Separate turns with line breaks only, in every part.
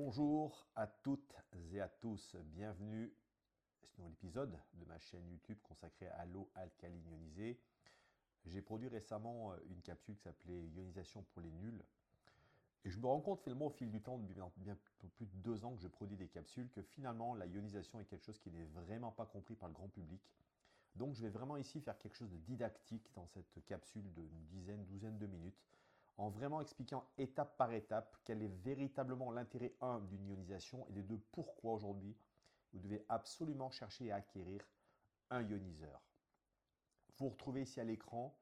Bonjour à toutes et à tous, bienvenue à ce nouvel épisode de ma chaîne YouTube consacrée à l'eau alcaline ionisée. J'ai produit récemment une capsule qui s'appelait Ionisation pour les nuls. Et je me rends compte finalement au fil du temps, depuis bien plus de 2 ans que je produis des capsules, que finalement la ionisation est quelque chose qui n'est vraiment pas compris par le grand public. Donc je vais vraiment ici faire quelque chose de didactique dans cette capsule d'une dizaine, douzaine de minutes, en vraiment expliquant étape par étape quel est véritablement l'intérêt 1 d'une ionisation et de 2 pourquoi aujourd'hui vous devez absolument chercher à acquérir un ioniseur. Vous retrouvez ici à l'écran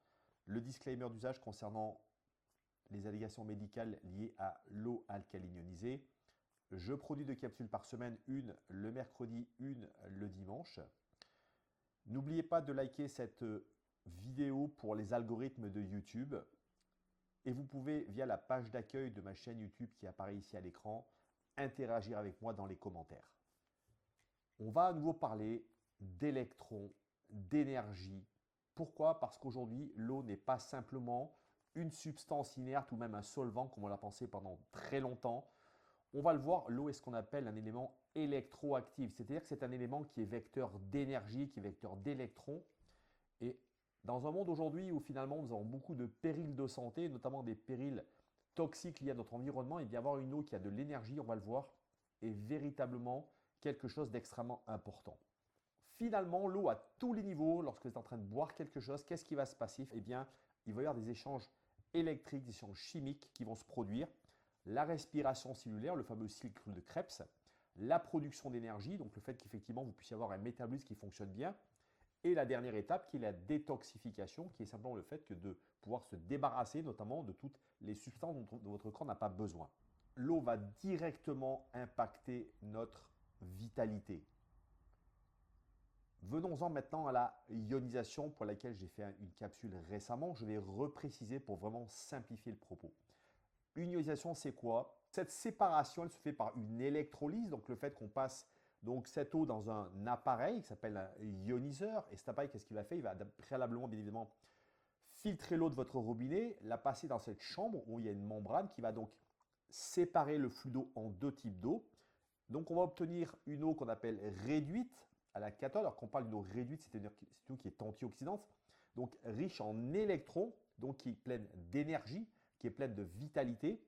le disclaimer d'usage concernant les allégations médicales liées à l'eau alcaline ionisée. Je produis 2 capsules par semaine, une le mercredi, une le dimanche. N'oubliez pas de liker cette vidéo pour les algorithmes de YouTube. Et vous pouvez, via la page d'accueil de ma chaîne YouTube qui apparaît ici à l'écran, interagir avec moi dans les commentaires. On va à nouveau parler d'électrons, d'énergie. Pourquoi? Parce qu'aujourd'hui, l'eau n'est pas simplement une substance inerte ou même un solvant comme on l'a pensé pendant très longtemps. On va le voir, l'eau est ce qu'on appelle un élément électroactif, c'est-à-dire que c'est un élément qui est vecteur d'énergie, qui est vecteur d'électrons. Et dans un monde aujourd'hui où finalement nous avons beaucoup de périls de santé, notamment des périls toxiques liés à notre environnement, et bien avoir une eau qui a de l'énergie, on va le voir, est véritablement quelque chose d'extrêmement important. Finalement, l'eau à tous les niveaux, lorsque vous êtes en train de boire quelque chose, qu'est-ce qui va se passer? Eh bien, il va y avoir des échanges électriques, des échanges chimiques qui vont se produire. La respiration cellulaire, le fameux cycle de Krebs, la production d'énergie, donc le fait qu'effectivement vous puissiez avoir un métabolisme qui fonctionne bien, et la dernière étape qui est la détoxification, qui est simplement le fait que de pouvoir se débarrasser notamment de toutes les substances dont votre corps n'a pas besoin. L'eau va directement impacter notre vitalité. Venons-en maintenant à la ionisation pour laquelle j'ai fait une capsule récemment. Je vais repréciser pour vraiment simplifier le propos. Une ionisation, c'est quoi? Cette séparation, elle se fait par une électrolyse, donc le fait qu'on passe donc cette eau dans un appareil qui s'appelle un ioniseur. Et cet appareil, qu'est-ce qu'il va faire? Il va préalablement, bien évidemment, filtrer l'eau de votre robinet, la passer dans cette chambre où il y a une membrane qui va donc séparer le flux d'eau en 2 types d'eau. Donc on va obtenir une eau qu'on appelle réduite à la cathode. Alors qu'on parle d'une eau réduite, c'est une eau qui est antioxydante, donc riche en électrons, donc qui est pleine d'énergie, qui est pleine de vitalité.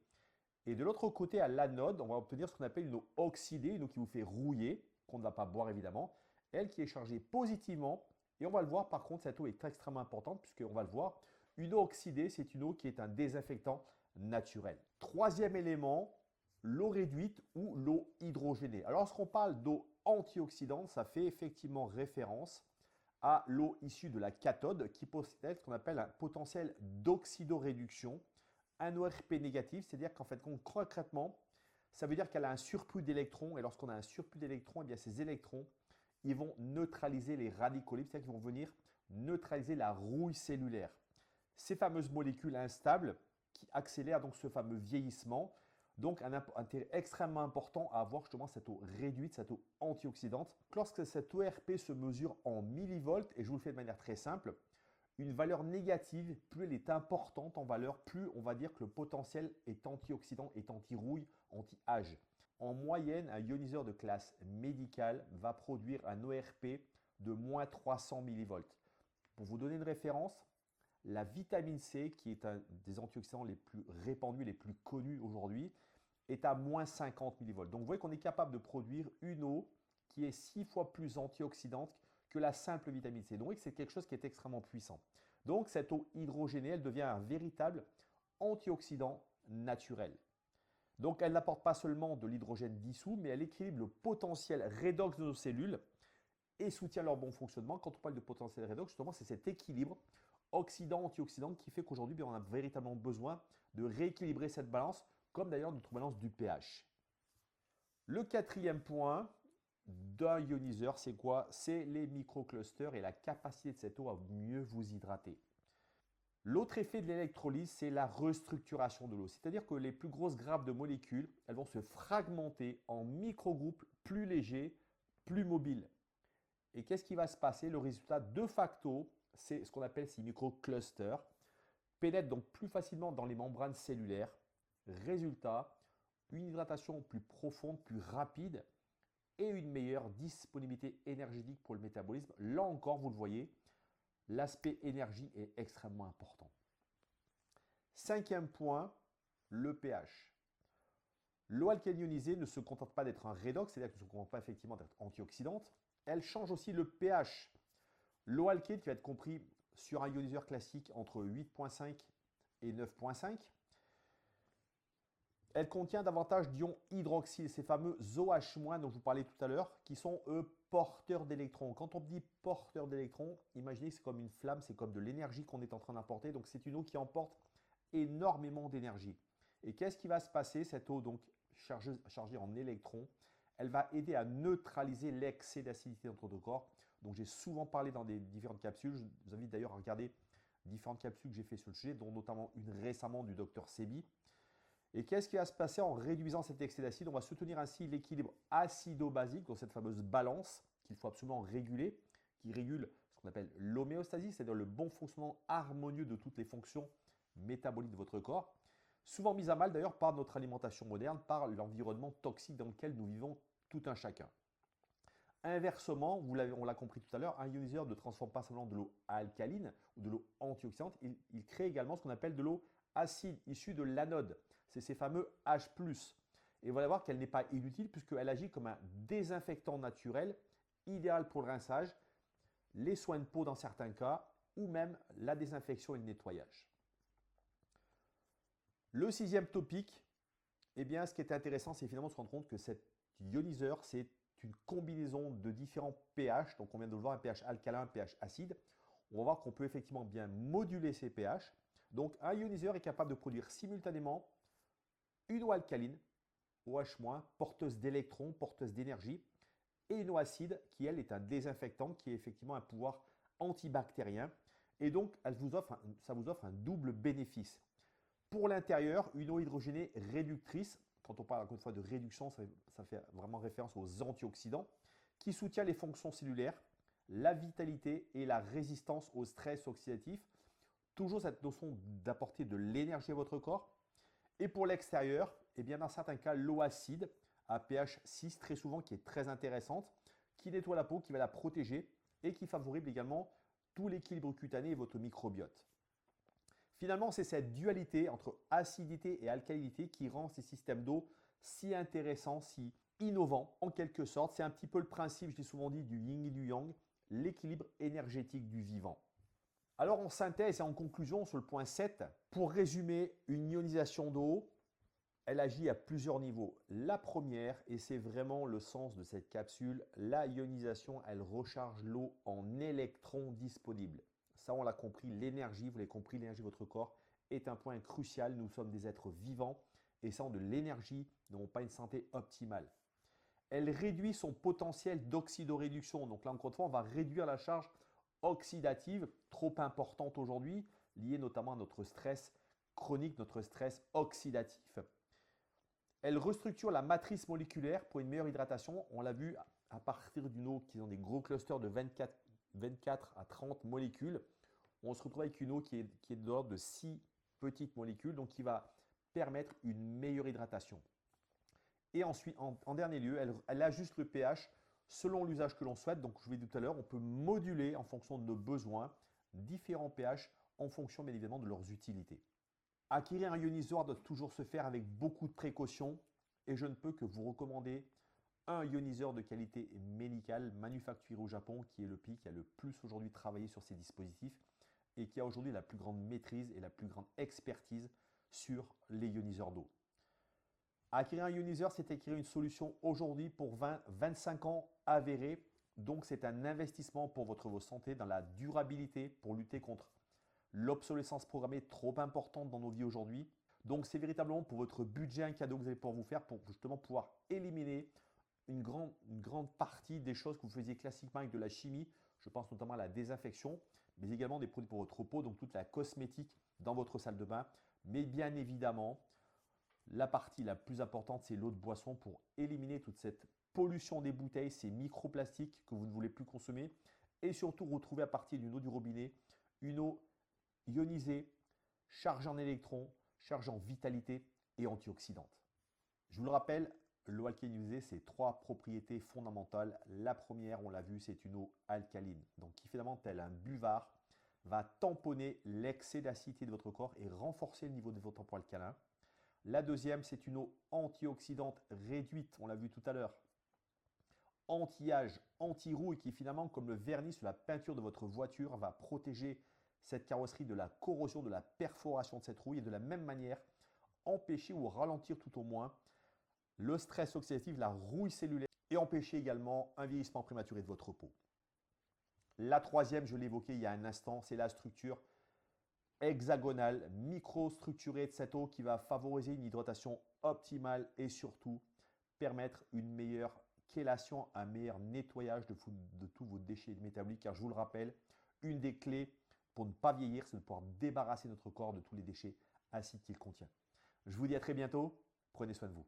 Et de l'autre côté, à l'anode, on va obtenir ce qu'on appelle une eau oxydée, une eau qui vous fait rouiller, qu'on ne va pas boire évidemment, elle qui est chargée positivement. Et on va le voir, par contre, cette eau est extrêmement importante puisqu'on va le voir, une eau oxydée, c'est une eau qui est un désinfectant naturel. Troisième élément, l'eau réduite ou l'eau hydrogénée. Alors, lorsqu'on parle d'eau antioxydante, ça fait effectivement référence à l'eau issue de la cathode qui possède ce qu'on appelle un potentiel d'oxydoréduction, un ORP négatif, c'est-à-dire qu'en fait, concrètement, ça veut dire qu'elle a un surplus d'électrons. Et lorsqu'on a un surplus d'électrons, eh bien ces électrons, ils vont neutraliser les radicaux libres, c'est-à-dire qu'ils vont venir neutraliser la rouille cellulaire. Ces fameuses molécules instables qui accélèrent donc ce fameux vieillissement. Donc un intérêt extrêmement important à avoir justement cette eau réduite, cette eau antioxydante. Lorsque cette ORP se mesure en millivolts, et je vous le fais de manière très simple, une valeur négative, plus elle est importante en valeur, plus on va dire que le potentiel est antioxydant, est anti-rouille, anti-âge. En moyenne, un ioniseur de classe médicale va produire un ORP de moins 300 millivolts. Pour vous donner une référence, la vitamine C, qui est un des antioxydants les plus répandus, les plus connus aujourd'hui, est à moins 50 millivolts. Donc vous voyez qu'on est capable de produire une eau qui est 6 fois plus antioxydante que la simple vitamine C. Donc c'est quelque chose qui est extrêmement puissant. Donc cette eau hydrogénée, elle devient un véritable antioxydant naturel. Donc elle n'apporte pas seulement de l'hydrogène dissous, mais elle équilibre le potentiel redox de nos cellules et soutient leur bon fonctionnement. Quand on parle de potentiel redox, justement, c'est cet équilibre oxydant-antioxydant qui fait qu'aujourd'hui, on a véritablement besoin de rééquilibrer cette balance, comme d'ailleurs notre balance du pH. Le quatrième point d'un ioniseur, c'est quoi? C'est les microclusters et la capacité de cette eau à mieux vous hydrater. L'autre effet de l'électrolyse, c'est la restructuration de l'eau. C'est-à-dire que les plus grosses grappes de molécules, elles vont se fragmenter en microgroupes plus légers, plus mobiles. Et qu'est-ce qui va se passer? Le résultat, de facto, c'est ce qu'on appelle ces microclusters, pénètrent donc plus facilement dans les membranes cellulaires. Résultat, une hydratation plus profonde, plus rapide et une meilleure disponibilité énergétique pour le métabolisme. Là encore, vous le voyez, l'aspect énergie est extrêmement important. Cinquième point, le pH. L'eau alcaline ionisée ne se contente pas d'être un redox, c'est-à-dire qu'elle ne se contente pas effectivement d'être antioxydante, elle change aussi le pH. L'eau alcaline qui va être compris sur un ioniseur classique entre 8,5 et 9,5, elle contient davantage d'ions hydroxyle, ces fameux OH- dont je vous parlais tout à l'heure, qui sont eux porteurs d'électrons. Quand on dit porteurs d'électrons, imaginez que c'est comme une flamme, c'est comme de l'énergie qu'on est en train d'apporter. Donc c'est une eau qui emporte énormément d'énergie. Et qu'est-ce qui va se passer? Cette eau donc chargée en électrons, elle va aider à neutraliser l'excès d'acidité dans notre corps. Donc j'ai souvent parlé dans des différentes capsules. Je vous invite d'ailleurs à regarder différentes capsules que j'ai fait sur le sujet, dont notamment une récemment du docteur Sebi. Et qu'est-ce qui va se passer en réduisant cet excès d'acide? On va soutenir ainsi l'équilibre acido-basique, dans cette fameuse balance qu'il faut absolument réguler, qui régule ce qu'on appelle l'homéostasie, c'est-à-dire le bon fonctionnement harmonieux de toutes les fonctions métaboliques de votre corps, souvent mise à mal d'ailleurs par notre alimentation moderne, par l'environnement toxique dans lequel nous vivons tout un chacun. Inversement, on l'a compris tout à l'heure, un ioniseur ne transforme pas seulement de l'eau alcaline ou de l'eau antioxydante, il crée également ce qu'on appelle de l'eau acide issue de l'anode. C'est ces fameux H+. Et vous allez voir qu'elle n'est pas inutile puisqu'elle agit comme un désinfectant naturel, idéal pour le rinçage, les soins de peau dans certains cas, ou même la désinfection et le nettoyage. Le sixième topic, eh bien, ce qui est intéressant, c'est finalement de se rendre compte que cet ioniseur, c'est une combinaison de différents pH. Donc, on vient de le voir, un pH alcalin, un pH acide. On va voir qu'on peut effectivement bien moduler ces pH. Donc, un ioniseur est capable de produire simultanément une eau alcaline, OH-, porteuse d'électrons, porteuse d'énergie, et une eau acide qui, elle, est un désinfectant, qui a effectivement un pouvoir antibactérien. Et donc, ça vous offre un double bénéfice. Pour l'intérieur, une eau hydrogénée réductrice, quand on parle encore une fois de réduction, ça fait vraiment référence aux antioxydants, qui soutient les fonctions cellulaires, la vitalité et la résistance au stress oxydatif. Toujours cette notion d'apporter de l'énergie à votre corps. Et pour l'extérieur, eh bien dans certains cas, l'eau acide à pH 6, très souvent, qui est très intéressante, qui nettoie la peau, qui va la protéger et qui favorise également tout l'équilibre cutané et votre microbiote. Finalement, c'est cette dualité entre acidité et alcalinité qui rend ces systèmes d'eau si intéressants, si innovants en quelque sorte. C'est un petit peu le principe, je l'ai souvent dit, du yin et du yang, l'équilibre énergétique du vivant. Alors en synthèse et en conclusion sur le point 7, pour résumer, une ionisation d'eau, elle agit à plusieurs niveaux. La première, et c'est vraiment le sens de cette capsule, la ionisation, elle recharge l'eau en électrons disponibles. Ça, on l'a compris, l'énergie, vous l'avez compris, l'énergie de votre corps est un point crucial. Nous sommes des êtres vivants et sans de l'énergie, nous n'avons pas une santé optimale. Elle réduit son potentiel d'oxydoréduction. Donc là, encore une fois, on va réduire la charge oxydative trop importante aujourd'hui, liée notamment à notre stress chronique, notre stress oxydatif. Elle restructure la matrice moléculaire pour une meilleure hydratation. On l'a vu à partir d'une eau qui ont des gros clusters de 24 à 30 molécules. On se retrouve avec une eau qui est de l'ordre de 6 petites molécules, donc qui va permettre une meilleure hydratation. Et ensuite, en dernier lieu, elle ajuste le pH selon l'usage que l'on souhaite. Donc, je vous l'ai dit tout à l'heure, on peut moduler en fonction de nos besoins différents pH en fonction bien évidemment de leurs utilités. Acquérir un ioniseur doit toujours se faire avec beaucoup de précautions et je ne peux que vous recommander un ioniseur de qualité médicale manufacturé au Japon qui est le pays qui a le plus aujourd'hui travaillé sur ces dispositifs et qui a aujourd'hui la plus grande maîtrise et la plus grande expertise sur les ioniseurs d'eau. Acquérir un ioniseur, c'est acquérir une solution aujourd'hui pour 20-25 ans avérée. Donc c'est un investissement pour votre santé dans la durabilité, pour lutter contre l'obsolescence programmée trop importante dans nos vies aujourd'hui. Donc c'est véritablement pour votre budget un cadeau que vous allez pouvoir vous faire pour justement pouvoir éliminer une grande partie des choses que vous faisiez classiquement avec de la chimie. Je pense notamment à la désinfection, mais également des produits pour votre peau, donc toute la cosmétique dans votre salle de bain. Mais bien évidemment, la partie la plus importante, c'est l'eau de boisson pour éliminer toute cette pollution des bouteilles, ces microplastiques que vous ne voulez plus consommer et surtout retrouver à partir d'une eau du robinet une eau ionisée, chargée en électrons, chargée en vitalité et antioxydante. Je vous le rappelle, l'eau alcalinisée, c'est 3 propriétés fondamentales. La première, on l'a vu, c'est une eau alcaline. Donc qui finalement, tel un buvard, va tamponner l'excès d'acidité de votre corps et renforcer le niveau de votre tampon alcalin. La deuxième, c'est une eau antioxydante réduite, on l'a vu tout à l'heure. Anti-âge, anti-rouille, qui finalement, comme le vernis sur la peinture de votre voiture, va protéger cette carrosserie de la corrosion, de la perforation de cette rouille et de la même manière, empêcher ou ralentir tout au moins le stress oxydatif, la rouille cellulaire et empêcher également un vieillissement prématuré de votre peau. La troisième, je l'ai évoqué il y a un instant, c'est la structure hexagonale, microstructurée de cette eau qui va favoriser une hydratation optimale et surtout permettre une meilleure chélation, un meilleur nettoyage de tous vos déchets métaboliques. Car je vous le rappelle, une des clés pour ne pas vieillir, c'est de pouvoir débarrasser notre corps de tous les déchets acides qu'il contient. Je vous dis à très bientôt, prenez soin de vous.